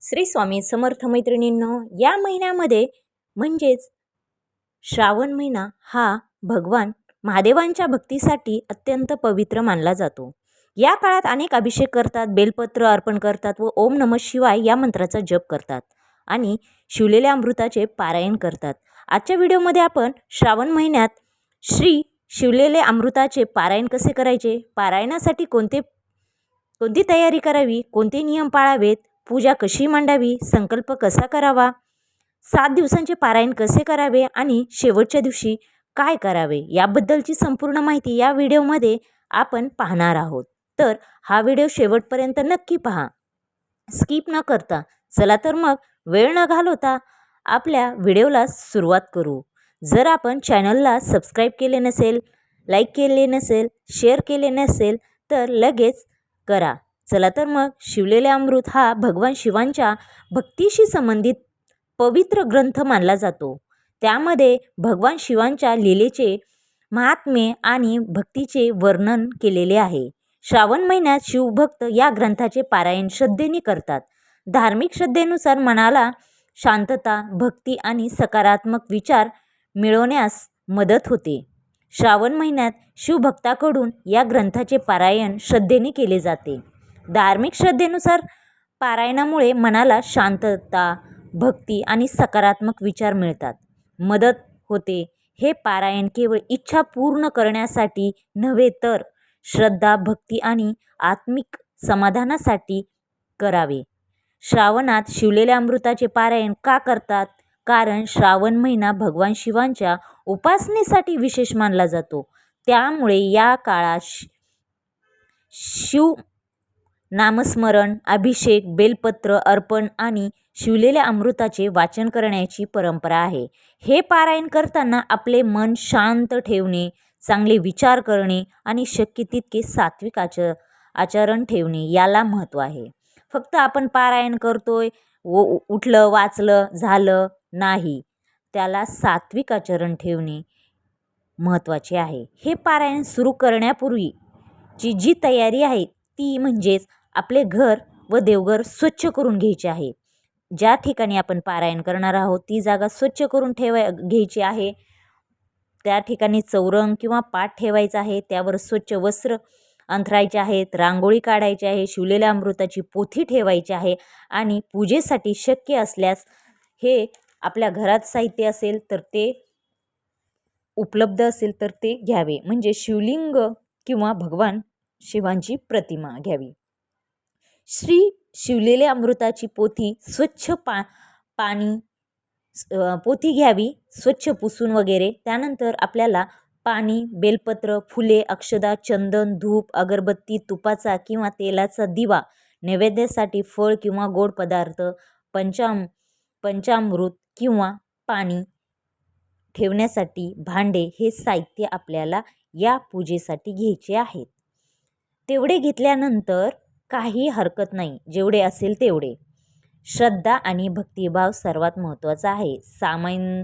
श्री स्वामी समर्थ मैत्रिणींनो, या महिन्यामध्ये म्हणजेच श्रावण महिना हा भगवान महादेवांच्या भक्तीसाठी अत्यंत पवित्र मानला जातो। या काळात अनेक अभिषेक करतात, बेलपत्र अर्पण करतात व ओम नमः शिवाय या मंत्राचा जप करतात आणि शिवलेल्या अमृताचे पारायण करतात। आजच्या व्हिडिओमध्ये आपण श्रावण महिन्यात श्री शिवलेले अमृताचे पारायण कसे करायचे, पारायणासाठी कोणती तयारी करावी, कोणते नियम पाळावेत, पूजा कशी मांडावी, संकल्प कसा करावा, 7 दिवसांचे पारायण कसे करावे आणि शेवटच्या दिवशी काय करावे याबद्दलची संपूर्ण माहिती या व्हिडिओमध्ये आपण पाहणार आहोत। तर हा व्हिडिओ शेवटपर्यंत नक्की पहा, स्किप न करता। चला तर मग वेळ न घालवता आपल्या व्हिडिओला सुरुवात करू। जर आपण चॅनलला सबस्क्राईब केले नसेल, लाईक केले नसेल, शेअर केले नसेल तर लगेच करा। चला तर मग शिवलेले अमृत हा भगवान शिवांच्या भक्तीशी संबंधित पवित्र ग्रंथ मानला जातो। त्यामध्ये भगवान शिवांच्या लीलेचे महात्म्य आणि भक्तीचे वर्णन केलेले आहे। श्रावण महिन्यात शिवभक्त या ग्रंथाचे पारायण श्रद्धेने करतात। धार्मिक श्रद्धेनुसार मनाला शांतता, भक्ती आणि सकारात्मक विचार मिळवण्यास मदत होते। श्रावण महिन्यात शिवभक्ताकडून या ग्रंथाचे पारायण श्रद्धेने केले जाते। धार्मिक श्रद्धेनुसार पारायणामुळे मनाला शांतता, भक्ती आणि सकारात्मक विचार मिळतात, मदत होते। हे पारायण केवळ इच्छा पूर्ण करण्यासाठी नव्हे तर श्रद्धा, भक्ती आणि आत्मिक समाधानासाठी करावे। श्रावणात शिवलेल्या अमृताचे पारायण का करतात? कारण श्रावण महिना भगवान शिवांच्या उपासनेसाठी विशेष मानला जातो। त्यामुळे या काळात शिव नामस्मरण, अभिषेक, बेलपत्र अर्पण आणि शिवलेल्या अमृताचे वाचन करण्याची परंपरा आहे। हे पारायण करताना आपले मन शांत ठेवणे, चांगले विचार करणे आणि शक्य तितके सात्विक आचरण ठेवणे याला महत्त्व आहे। फक्त आपण पारायण करतोय, उठलं वाचलं झालं नाही, त्याला सात्विक आचरण ठेवणे महत्त्वाचे आहे। हे पारायण सुरू करण्यापूर्वीची जी तयारी आहे ती म्हणजेच आपले घर व देवघर स्वच्छ करून घ्यायचे आहे। ज्या ठिकाणी आपण पारायण करणार आहोत ती जागा स्वच्छ करून घ्यायची आहे। त्या ठिकाणी चौरंग किंवा पाट ठेवायचा आहे, त्यावर स्वच्छ वस्त्र अंथरायचे आहेत, रांगोळी काढायची आहे, शिवलेल्या अमृताची पोथी ठेवायची आहे आणि पूजेसाठी शक्य असल्यास हे आपल्या घरात साहित्य असेल तर ते उपलब्ध असेल तर ते घ्यावे, म्हणजे शिवलिंग किंवा भगवान शिवांची प्रतिमा घ्यावी। श्री शिवलेले अमृताची पोथी स्वच्छ पोथी घ्यावी, स्वच्छ पुसून वगैरे। त्यानंतर आपल्याला पाणी, बेलपत्र, फुले, अक्षदा, चंदन, धूप, अगरबत्ती, तुपाचा किंवा तेलाचा दिवा, नैवेद्यासाठी फळ किंवा गोड पदार्थ, पंचामृत किंवा पाणी ठेवण्यासाठी भांडे हे साहित्य आपल्याला या पूजेसाठी घ्यायचे आहेत। तेवढे घेतल्यानंतर काही हरकत नाही, जेवढे असेल तेवढे। श्रद्धा आणि भक्तिभाव सर्वात महत्त्वाचा आहे। सामान्य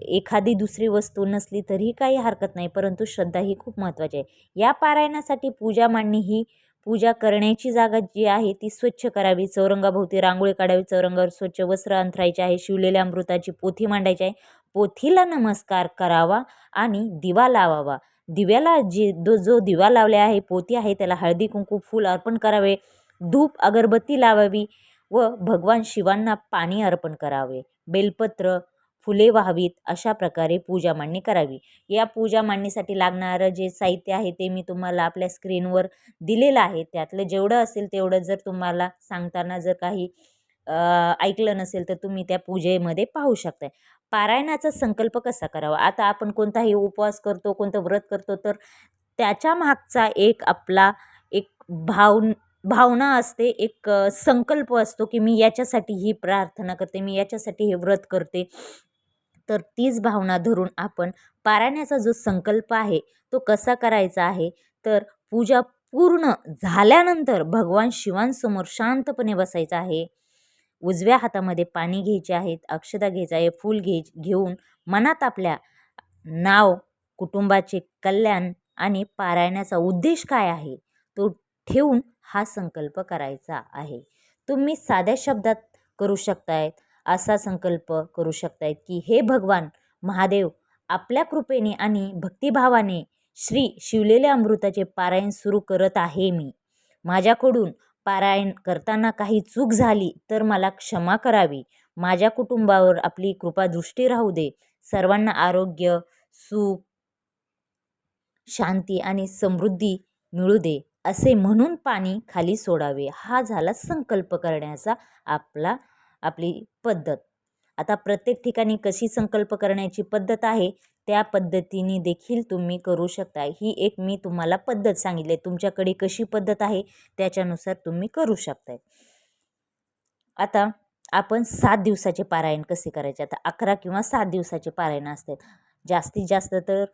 एखादी दुसरी वस्तू नसली तरीही काही हरकत नाही, परंतु श्रद्धा ही खूप महत्त्वाची आहे। या पारायणासाठी पूजा मांडणी ही पूजा करण्याची जागा जी आहे ती स्वच्छ करावी, चौरंगाभोवती रांगोळी काढावी, चौरंगावर स्वच्छ वस्त्र अंथरायचे आहे, शिवलेल्या अमृताची पोथी मांडायची आहे, पोथीला नमस्कार करावा आणि दिवा लावावा। दिव्याला जो दिवा लावले आहे, पोथी आहे, त्याला हळदी कुंकू फूल अर्पण करावे, धूप अगरबत्ती लावावी व भगवान शिवांना पाणी अर्पण करावे, बेलपत्र फुले वाहावीत। अशा प्रकारे पूजा मांडणी करावी। या पूजा मांडणीसाठी लागणारं जे साहित्य आहे ते मी तुम्हाला आपल्या स्क्रीनवर दिलेलं आहे। त्यातलं जेवढं असेल तेवढं जर तुम्हाला सांगताना जर काही ऐकलं नसेल तर तुम्ही त्या पूजेमध्ये पाहू शकता। पारायणाचा संकल्प कसा करावा? आता आपण कोणताही उपवास करतो, कोणतं व्रत करतो तर त्याच्या मागचा आपला एक भावना असते, एक संकल्प असतो की मी याच्यासाठी ही प्रार्थना करते, मी याच्यासाठी हे व्रत करते। तर तीच भावना धरून आपण पारायणाचा जो संकल्प आहे तो कसा करायचा आहे, तर पूजा पूर्ण झाल्यानंतर भगवान शिवांसमोर शांतपणे बसायचं आहे। उजव्या हातामध्ये पाणी घ्यायचे आहेत, अक्षता घ्यायचा आहे, फूल घेऊन मनात आपल्या नाव, कुटुंबाचे कल्याण आणि पारायणाचा उद्देश काय आहे तो ठेवून हा संकल्प करायचा आहे। तुम्ही साध्या शब्दात करू शकतायत. असा संकल्प करू शकतायत की हे भगवान महादेव आपल्या कृपेने आणि भक्तिभावाने श्री शिवलेल्या अमृताचे पारायण सुरू करत आहे. मी माझ्याकडून पारायण करताना काही चूक झाली तर मला क्षमा करावी. माझ्या कुटुंबावर आपली कृपादृष्टी राहू दे. सर्वांना आरोग्य, सुख, शांती आणि समृद्धी मिळू दे असे म्हणून पाणी खाली सोडावे. हा झाला संकल्प करण्याचा आपली पद्धत. आता प्रत्येक ठिकाणी कशी संकल्प करण्याची पद्धत आहे त्या पद्धतीने देखील तुम्ही करू शकता. ही एक मी तुम्हाला पद्धत सांगितली. तुमच्याकडे कशी पद्धत आहे त्याच्यानुसार तुम्ही करू शकताय. आता आपण 7 दिवसाचे पारायण कसे करायचे. आता 11 किंवा 7 दिवसाचे पारायण असतात. जास्तीत जास्त तर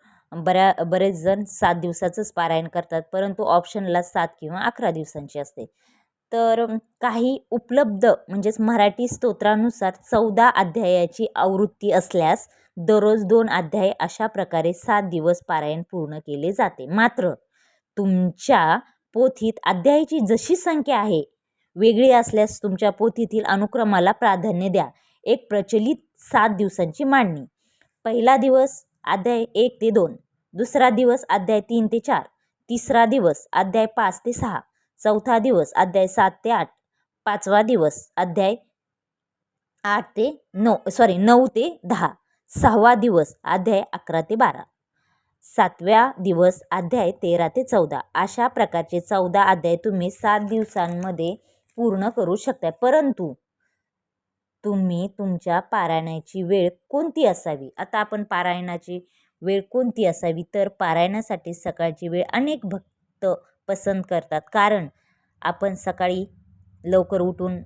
बरेच जण 7 दिवसाचंच पारायण करतात, परंतु ऑप्शनला 7 किंवा 11 दिवसांची असते. तर काही उपलब्ध म्हणजेच मराठी स्तोत्रानुसार 14 अध्यायाची आवृत्ती असल्यास दररोज 2 अध्याय अशा प्रकारे 7 दिवस पारायण पूर्ण केले जाते. मात्र तुमच्या पोथीत अध्यायाची जशी संख्या आहे वेगळी असल्यास तुमच्या पोथीतील अनुक्रमाला प्राधान्य द्या. एक प्रचलित 7 दिवसांची मांडणी. पहिला दिवस अध्याय 1 ते 2, दुसरा दिवस अध्याय 3 ते 4, तिसरा दिवस अध्याय 5 ते 6, चौथा दिवस अध्याय 7 ते 8, पाचवा दिवस अध्याय 9 ते 10, सहावा दिवस अध्याय 11 ते 12, सातव्या दिवस अध्याय 13 ते 14. अशा प्रकारचे 14 अध्याय तुम्ही 7 दिवसांमध्ये पूर्ण करू शकता. परंतु तुम्ही तुमच्या पारायणाची वेळ कोणती असावी. आता आपण पारायणाची वेळ कोणती असावी तर पारायणासाठी सकाळची वेळ अनेक भक्त पसंत करतात. कारण आपण सकाळी लवकर उठून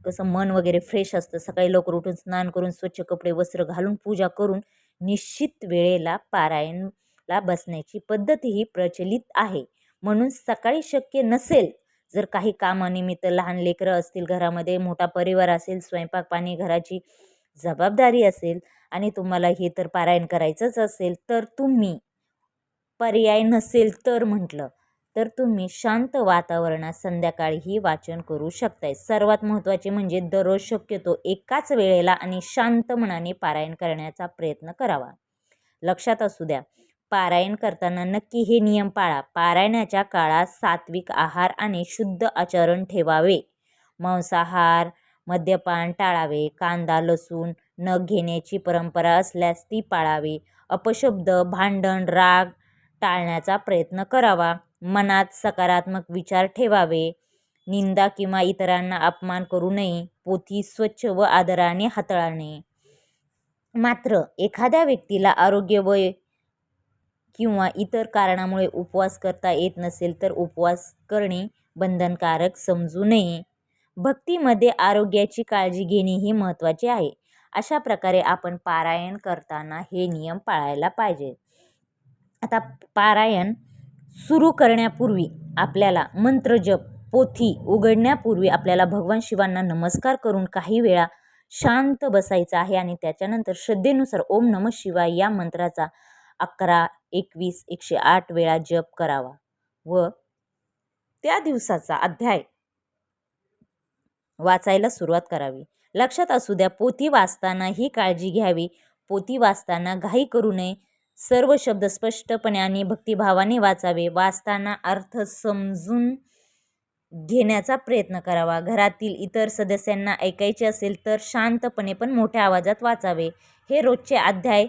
कसं मन वगैरे फ्रेश असतं. सकाळी लवकर उठून स्नान करून स्वच्छ कपडे वस्त्र घालून पूजा करून निश्चित वेळेला पारायणला बसण्याची पद्धत ही प्रचलित आहे. म्हणून सकाळी शक्य नसेल, जर काही कामानिमित्त लहान लेकरं असतील घरामध्ये, मोठा परिवार असेल, स्वयंपाक पाणी घराची जबाबदारी असेल आणि तुम्हाला हे तर पारायण करायचंच असेल तर तुम्ही पर्याय नसेल तर म्हटलं तर तुम्ही शांत वातावरणात संध्याकाळीही वाचन करू शकताय. सर्वात महत्त्वाचे म्हणजे दररोज शक्यतो एकाच वेळेला आणि शांत मनाने पारायण करण्याचा प्रयत्न करावा. लक्षात असू द्या, पारायण करताना नक्की हे नियम पाळा. पारायणाच्या काळात सात्विक आहार आणि शुद्ध आचरण ठेवावे. मांसाहार, मद्यपान टाळावे. कांदा लसूण न घेण्याची परंपरा असल्यास ती पाळावी. अपशब्द, भांडण, राग टाळण्याचा प्रयत्न करावा. मनात सकारात्मक विचार ठेवावे. निंदा किंवा इतरांना अपमान करू नये. पोथी स्वच्छ व आदराने हाताळणे. मात्र एखाद्या व्यक्तीला आरोग्य, वय किंवा इतर कारणामुळे उपवास करता येत नसेल तर उपवास करणे बंधनकारक समजू नये. भक्तीमध्ये आरोग्याची काळजी घेणे ही महत्त्वाचे आहे. अशा प्रकारे आपण पारायण करताना हे नियम पाळायला पाहिजे. आता पारायण सुरू करण्यापूर्वी आपल्याला मंत्रजप, पोथी उघडण्यापूर्वी आपल्याला भगवान शिवांना नमस्कार करून काही वेळा शांत बसायचं आहे आणि त्याच्यानंतर श्रद्धेनुसार ओम नमः शिवाय या मंत्राचा 11, 21, 108 वेळा जप करावा व त्या दिवसाचा अध्याय वाचायला सुरुवात करावी. लक्षात असू द्या, पोथी वाचताना ही काळजी घ्यावी. पोथी वाचताना घाई करू नये. सर्व शब्द स्पष्टपणे आणि भक्तिभावाने वाचावे. वाचताना अर्थ समजून घेण्याचा प्रयत्न करावा. घरातील इतर सदस्यांना ऐकायचे असेल तर शांतपणे पण मोठ्या आवाजात वाचावे. हे रोजचे अध्याय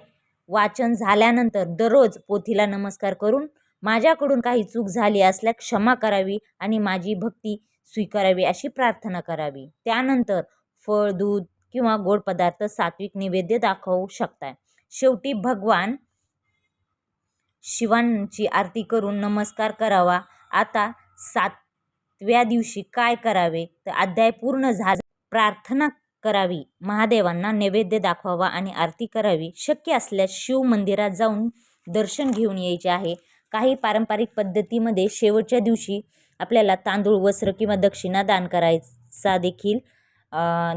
वाचन झाल्यानंतर दररोज पोथीला नमस्कार करून माझ्याकडून काही चूक झाली असल्यास क्षमा करावी आणि माझी भक्ती स्वीकारावी अशी प्रार्थना करावी. त्यानंतर फळ, दूध किंवा गोड पदार्थ, सात्विक नैवेद्य दाखवू शकताय. शेवटी भगवान शिवांची आरती करून नमस्कार करावा. आता 7व्या दिवशी काय करावे तर अध्याय पूर्ण प्रार्थना करावी. महादेवांना नैवेद्य दाखवावा आणि आरती करावी. शक्य असल्यास शिव मंदिरात जाऊन दर्शन घेऊन यायचे आहे. काही पारंपरिक पद्धतीमध्ये शेवटच्या दिवशी आपल्याला तांदूळ, वस्त्र किंवा दक्षिणा दान करायचा देखील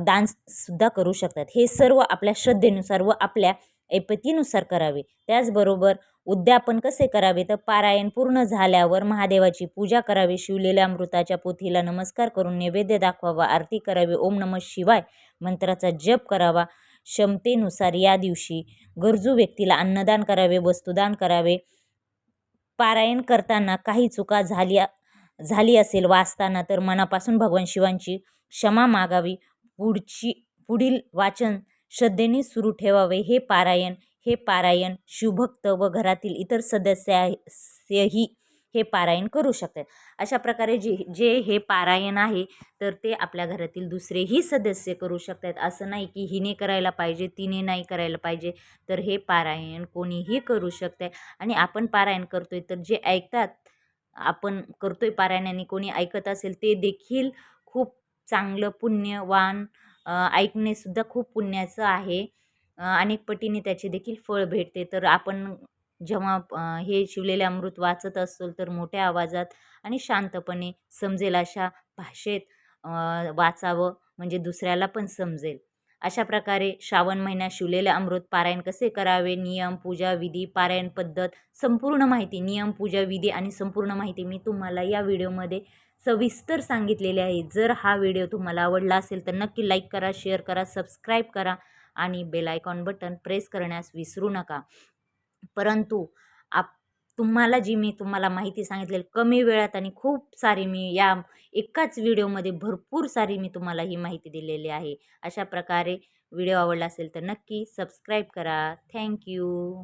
दान सुद्धा करू शकतात. हे सर्व आपल्या श्रद्धेनुसार व आपल्या ऐपतीनुसार करावे. त्याचबरोबर उद्यापन कसे करावे तर पारायण पूर्ण झाल्यावर महादेवाची पूजा करावी, शिवलेल्या अमृताच्या पोथीला नमस्कार करून नैवेद्य दाखवावा, आरती करावी, ओम नमः शिवाय मंत्राचा जप करावा. क्षमतेनुसार या दिवशी गरजू व्यक्तीला अन्नदान करावे, वस्तुदान करावे. पारायण करताना काही चुका झाली असेल वाचताना तर मनापासून भगवान शिवांची क्षमा मागावी. पुढील वाचन श्रद्धेने सुरू ठेवावे. हे पारायण शिवभक्त व घरातील इतर सदस्यही हे पारायण करू शकतात. अशा प्रकारे जे हे पारायण आहे तर ते आपल्या घरातील दुसरेही सदस्य करू शकतात. असं नाही की हिने करायला पाहिजे तिने नाही करायला पाहिजे. तर हे पारायण कोणीही करू शकते. आणि आपण पारायण करतोय तर जे ऐकतात, आपण करतोय पारायण आणि कोणी ऐकत असेल ते देखील खूप चांगलं पुण्यवान, ऐकणेसुद्धा खूप पुण्याचं आहे. अनेक पटीने त्याचे देखील फळ भेटते. तर आपण जेव्हा हे शिवलेले अमृत वाचत असतो तर मोठ्या आवाजात आणि शांतपणे समजेल अशा भाषेत वाचावं, म्हणजे दुसऱ्याला पण समजेल. अशा प्रकारे श्रावण महिन्यात शिवलेले अमृत पारायण कसे करावे, नियम, पूजा, विधी, पारायण पद्धत, संपूर्ण माहिती, नियम, पूजा, विधी आणि संपूर्ण माहिती मी तुम्हाला या व्हिडिओमध्ये सविस्तर सांगितलेले आहे. जर हा व्हिडिओ तुम्हाला आवडला असेल तर नक्की लाईक करा, शेअर करा, सबस्क्राईब करा आणि बेल आयकॉन बटन प्रेस करण्यास विसरू नका. परंतु तुम्हाला मी तुम्हाला माहिती सांगितलेली कमी वेळात आणि खूप सारी मी या एकाच व्हिडिओमध्ये भरपूर सारी मी तुम्हाला ही माहिती दिलेली आहे. अशा प्रकारे व्हिडिओ आवडला असेल तर नक्की सबस्क्राईब करा. थँक्यू.